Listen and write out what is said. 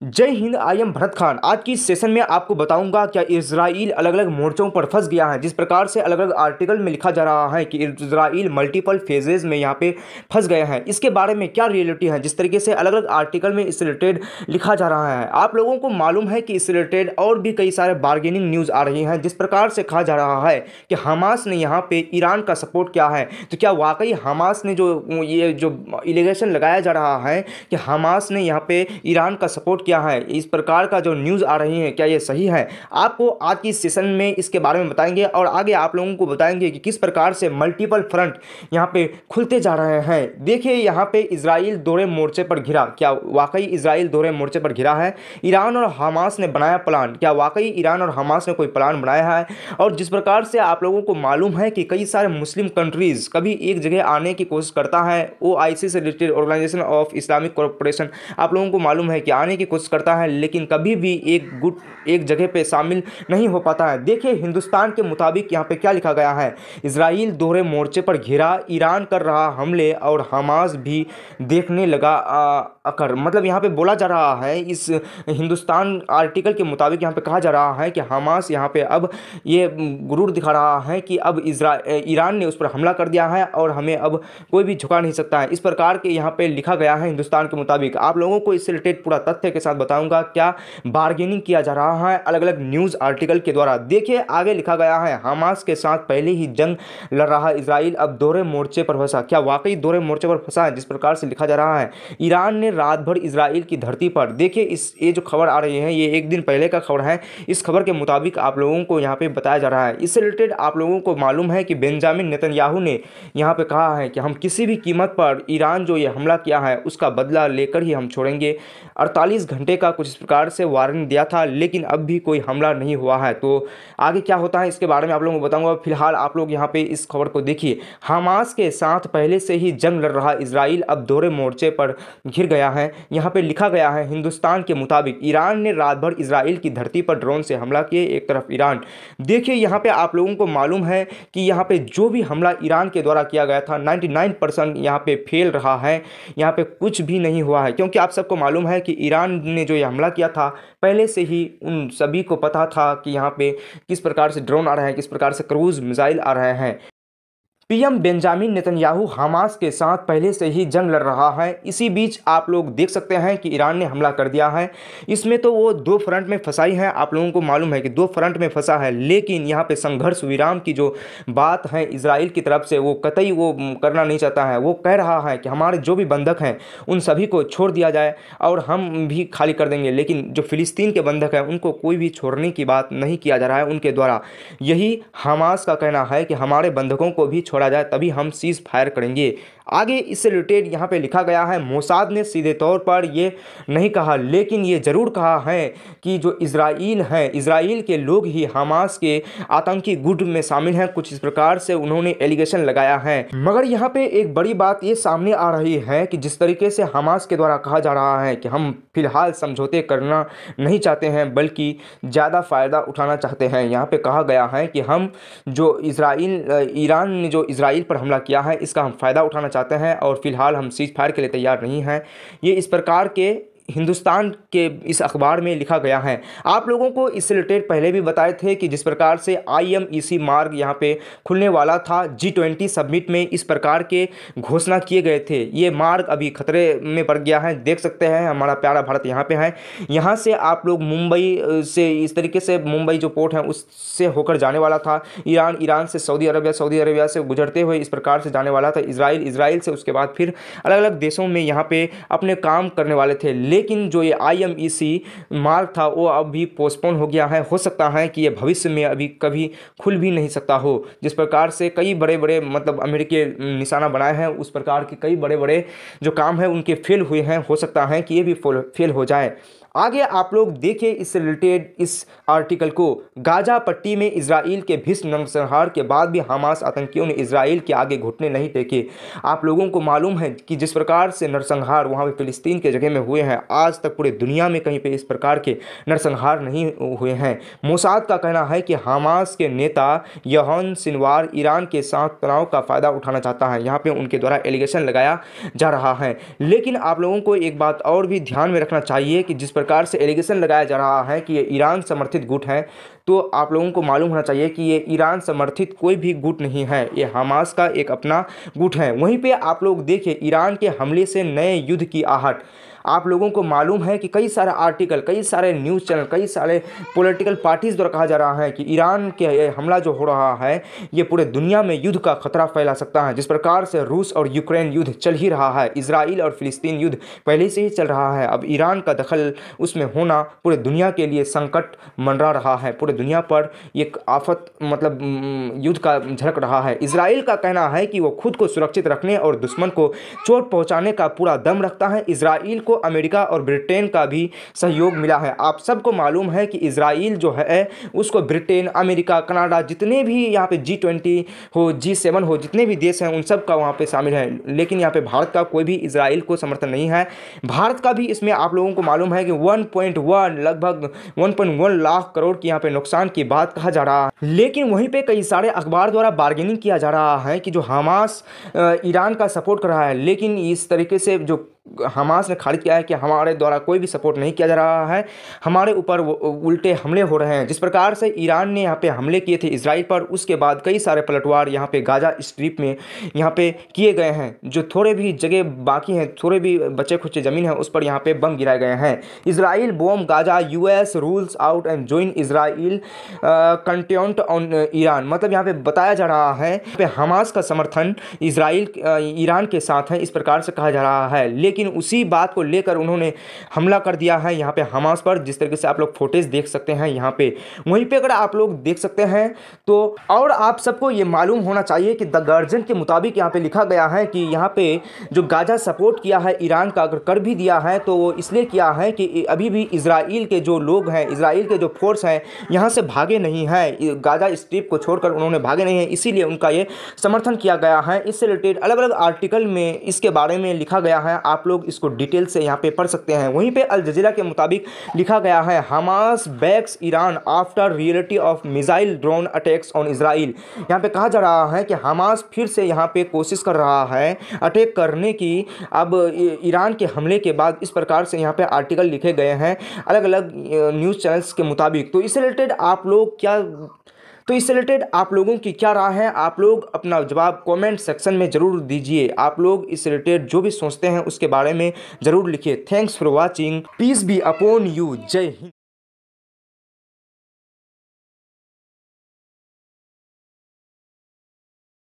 जय Hind. I am Bharat Khan. आज की इस सेशन में आपको बताऊंगा क्या इजराइल अलग अलग मोर्चों पर फंस गया है। जिस प्रकार से अलग अलग आर्टिकल में लिखा जा रहा है कि इजराइल मल्टीपल फेजेज में यहाँ पे फंस गए हैं, इसके बारे में क्या रियलिटी है। जिस तरीके से अलग अलग आर्टिकल में इस रिलेटेड लिखा जा रहा है, आप लोगों को मालूम है कि इस रिलेटेड और भी कई सारे बार्गेनिंग न्यूज़ आ रही हैं। जिस प्रकार से कहा जा रहा है कि हमास ने यहाँ पे ईरान का सपोर्ट किया है, तो क्या वाकई हमास ने जो एलिगेशन लगाया जा रहा है कि हमास ने यहाँ पे ईरान का सपोर्ट क्या है, इस प्रकार का जो न्यूज़ आ रही है, क्या ये सही है? आपको आज की सेशन में इसके बारे में बताएंगे और आगे आप लोगों को बताएंगे कि किस प्रकार से मल्टीपल फ्रंट यहाँ पे खुलते जा रहे हैं। देखिए, यहाँ पे इजराइल दोहरे मोर्चे पर घिरा। क्या वाकई इजराइल दोहरे मोर्चे पर घिरा है? ईरान और हमास ने बनाया प्लान। क्या वाकई ईरान और हमास ने कोई प्लान बनाया है? और जिस प्रकार से आप लोगों को मालूम है कि कई सारे मुस्लिम कंट्रीज़ कभी एक जगह आने की कोशिश करता है, OIC से related organisation of Islamic corporation, आप लोगों को मालूम है कि आने की कोशिश करता है, लेकिन कभी भी एक जगह पे शामिल नहीं हो पाता है। देखिए, हिंदुस्तान के मुताबिक यहाँ पे क्या लिखा गया है। इजराइल दोहरे मोर्चे पर घिरा, ईरान कर रहा हमले और हमास भी देखने लगा अकर। मतलब यहाँ पे बोला जा रहा है, इस हिंदुस्तान आर्टिकल के मुताबिक यहाँ पे कहा जा रहा है कि हमास यहाँ पे अब ये गुरूर दिखा रहा है कि अब ईरान ने उस पर हमला कर दिया है और हमें अब कोई भी झुका नहीं सकता है। इस प्रकार के यहाँ पे लिखा गया है हिंदुस्तान के मुताबिक। आप लोगों को इससे रिलेटेड पूरा तथ्य के साथ बताऊंगा क्या बार्गेनिंग किया जा रहा है अलग अलग न्यूज़ आर्टिकल के द्वारा। देखिए, आगे लिखा गया है, हमास के साथ पहले ही जंग लड़ रहा इजराइल अब दोहरे मोर्चे पर फंसा। क्या वाकई दोहरे मोर्चे पर फंसा है? जिस प्रकार से लिखा जा रहा है, ईरान ने रात भर इजराइल की धरती पर। देखिए, ये जो खबर आ रही है, ये एक दिन पहले का खबर है। इस खबर के मुताबिक आप लोगों को यहाँ पे बताया जा रहा है। इससे रिलेटेड आप लोगों को मालूम है कि बेंजामिन नेतन्याहू ने यहाँ पे कहा है कि हम किसी भी कीमत पर ईरान जो ये हमला किया है उसका बदला लेकर ही हम छोड़ेंगे। 48 घंटे का कुछ इस प्रकार से वारंट दिया था, लेकिन अब भी कोई हमला नहीं हुआ है। तो आगे क्या होता है इसके बारे में आप लोगों को बताऊंगा। फिलहाल आप लोग यहाँ पे इस खबर को देखिए। हमास के साथ पहले से ही जंग लड़ रहा इजराइल अब दोहरे मोर्चे पर घिर गया है। यहाँ पे लिखा गया है, हिंदुस्तान के मुताबिक ईरान ने रात भर इजराइल की धरती पर ड्रोन से हमला किए, एक तरफ ईरान। देखिए, यहाँ पे आप लोगों को मालूम है कि यहाँ पे जो भी हमला ईरान के द्वारा किया गया था 99% यहाँ पे फेल रहा है। यहाँ पे कुछ भी नहीं हुआ है, क्योंकि आप सबको मालूम है कि ईरान ने जो ये हमला किया था पहले से ही उन सभी को पता था कि यहाँ पे किस प्रकार से ड्रोन आ रहे हैं, किस प्रकार से क्रूज मिसाइल आ रहे हैं। पीएम बेंजामिन नेतन्याहू हमास के साथ पहले से ही जंग लड़ रहा है। इसी बीच आप लोग देख सकते हैं कि ईरान ने हमला कर दिया है। इसमें तो वो दो फ्रंट में फंसाई है। आप लोगों को मालूम है कि दो फ्रंट में फंसा है, लेकिन यहाँ पे संघर्ष विराम की जो बात है इजराइल की तरफ से, वो कतई वो करना नहीं चाहता है। वो कह रहा है कि हमारे जो भी बंधक हैं उन सभी को छोड़ दिया जाए और हम भी खाली कर देंगे, लेकिन जो फिलिस्तीन के बंधक हैं उनको कोई भी छोड़ने की बात नहीं किया जा रहा है उनके द्वारा। यही हमास का कहना है कि हमारे बंधकों को भी छोड़ा जाए, तभी हम सीज फायर करेंगे। आगे इससे रिलेटेड यहाँ पे लिखा गया है, मोसाद ने सीधे तौर पर ये नहीं कहा, लेकिन ये ज़रूर कहा है कि जो इजराइल है, इजराइल के लोग ही हमास के आतंकी गुट में शामिल हैं। कुछ इस प्रकार से उन्होंने एलिगेशन लगाया है। मगर यहाँ पे एक बड़ी बात ये सामने आ रही है कि जिस तरीके से हमास के द्वारा कहा जा रहा है कि हम फिलहाल समझौते करना नहीं चाहते हैं, बल्कि ज़्यादा फ़ायदा उठाना चाहते हैं। यहाँ पे कहा गया है कि हम जो ईरान ने जो इजराइल पर हमला किया है इसका हम फ़ायदा उठाना चाहते हैं और फिलहाल हम सीज फायर के लिए तैयार नहीं हैं। ये इस प्रकार के हिंदुस्तान के इस अखबार में लिखा गया है। आप लोगों को इससे रिलेटेड पहले भी बताए थे कि जिस प्रकार से IMEC मार्ग यहाँ पे खुलने वाला था, G20 समिट में इस प्रकार के घोषणा किए गए थे। ये मार्ग अभी खतरे में पड़ गया है। देख सकते हैं हमारा प्यारा भारत यहाँ पे है। यहाँ से आप लोग मुंबई से, इस तरीके से मुंबई जो पोर्ट है उससे होकर जाने वाला था ईरान से सऊदी अरबिया से गुजरते हुए इस प्रकार से जाने वाला था इजराइल से उसके बाद फिर अलग अलग देशों में यहाँ पे अपने काम करने वाले थे। लेकिन जो ये IMEC मार्ग था वो अभी पोस्टपोन हो गया है। हो सकता है कि ये भविष्य में अभी कभी खुल भी नहीं सकता हो। जिस प्रकार से कई बड़े बड़े मतलब अमेरिकी निशाना बनाए हैं, उस प्रकार के कई बड़े बड़े जो काम है उनके फेल हुए हैं। हो सकता है कि ये भी फेल हो जाए। आगे आप लोग देखिए इससे रिलेटेड इस आर्टिकल को। गाजा पट्टी में इजराइल के भीषण नरसंहार के बाद भी हमास आतंकियों ने इजराइल के आगे घुटने नहीं टेके। आप लोगों को मालूम है कि जिस प्रकार से नरसंहार वहाँ पे फिलिस्तीन के जगह में हुए हैं, आज तक पूरे दुनिया में कहीं पे इस प्रकार के नरसंहार नहीं हुए हैं। मोसाद का कहना है कि हमास के नेता यहन सिनवार ईरान के साथ तनाव का फ़ायदा उठाना चाहता है। यहाँ पर उनके द्वारा एलिगेशन लगाया जा रहा है। लेकिन आप लोगों को एक बात और भी ध्यान में रखना चाहिए कि जिस प्रकार से एलिगेशन लगाया जा रहा है कि ये ईरान समर्थित गुट है, तो आप लोगों को मालूम होना चाहिए कि ये ईरान समर्थित कोई भी गुट नहीं है, ये हमास का एक अपना गुट है। वहीं पे आप लोग देखिए, ईरान के हमले से नए युद्ध की आहट। आप लोगों को मालूम है कि कई सारे आर्टिकल, कई सारे न्यूज़ चैनल, कई सारे पॉलिटिकल पार्टीज द्वारा कहा जा रहा है कि ईरान के हमला जो हो रहा है ये पूरे दुनिया में युद्ध का खतरा फैला सकता है। जिस प्रकार से रूस और यूक्रेन युद्ध चल ही रहा है, इजराइल और फिलिस्तीन युद्ध पहले से ही चल रहा है, अब ईरान का दखल उसमें होना पूरे दुनिया के लिए संकट मंडरा रहा है, पूरे दुनिया पर एक आफत मतलब युद्ध का झलक रहा है। इजराइल का कहना है कि वो खुद को सुरक्षित रखने और दुश्मन को चोट पहुंचाने का पूरा दम रखता है। इजराइल को अमेरिका और ब्रिटेन का भी सहयोग मिला है। आप सबको मालूम है कि इजराइल जो है उसको ब्रिटेन, अमेरिका, कनाडा, जितने भी यहाँ पे G20 हो, G7 हो, जितने भी देश हैं उन सब का वहाँ पे शामिल है। लेकिन यहाँ पे भारत का कोई भी इजराइल को समर्थन नहीं है। भारत का भी इसमें आप लोगों को मालूम है कि 1.1 लगभग 1.1 लाख करोड़ की यहाँ पे नुकसान की बात कहा जा रहा है। लेकिन वहीं पे कई सारे अखबार द्वारा बार्गेनिंग किया जा रहा है कि जो हमास ईरान का सपोर्ट कर रहा है, लेकिन इस तरीके से जो हमास ने खारिज किया है कि हमारे द्वारा कोई भी सपोर्ट नहीं किया जा रहा है, हमारे ऊपर उल्टे हमले हो रहे हैं। जिस प्रकार से ईरान ने यहाँ पे हमले किए थे इजराइल पर, उसके बाद कई सारे पलटवार यहाँ पे गाजा स्ट्रिप में यहाँ पे किए गए हैं। जो थोड़े भी जगह बाकी हैं, थोड़े भी बचे खुचे ज़मीन है, उस पर यहाँ पे बम गिराए गए हैं। Israel bomb Gaza, US rules out and join Israel content on Iran. मतलब यहाँ पे बताया जा रहा है पे हमास का समर्थन इजराइल ईरान के साथ है, इस प्रकार से कहा जा रहा है। लेकिन उसी बात को लेकर उन्होंने हमला कर दिया है यहाँ पे हमास पर, जिस तरीके से आप लोग फुटेज देख सकते हैं यहाँ पे। वहीं पे अगर आप लोग देख सकते हैं तो, और आप सबको ये मालूम होना चाहिए कि द गार्जियन के मुताबिक यहाँ पे लिखा गया है कि यहाँ पे जो गाजा सपोर्ट किया है ईरान का, अगर कर भी दिया है तो वो इसलिए किया है कि अभी भी इजराइल के जो लोग हैं, इजराइल के जो फोर्स हैं यहाँ से भागे नहीं है, गाजा स्ट्रिप को छोड़कर उन्होंने भागे नहीं है, इसीलिए उनका ये समर्थन किया गया है। इससे रिलेटेड अलग अलग आर्टिकल में इसके बारे में लिखा गया है, आप लोग इसको डिटेल से यहाँ पे पढ़ सकते हैं। वहीं पे अल जजीरा के मुताबिक लिखा गया है, Hamas backs Iran after reality of missile drone attacks on Israel. यहाँ पे कहा जा रहा है कि हमास फिर से यहाँ पे कोशिश कर रहा है अटैक करने की, अब ईरान के हमले के बाद। इस प्रकार से यहाँ पे आर्टिकल लिखे गए हैं अलग अलग न्यूज़ चैनल्स के मुताबिक। तो इससे रिलेटेड आप लोगों की क्या राय है, आप लोग अपना जवाब कमेंट सेक्शन में ज़रूर दीजिए। आप लोग इस रिलेटेड जो भी सोचते हैं उसके बारे में ज़रूर लिखिए। Thanks for watching, peace be upon you. जय हिंद।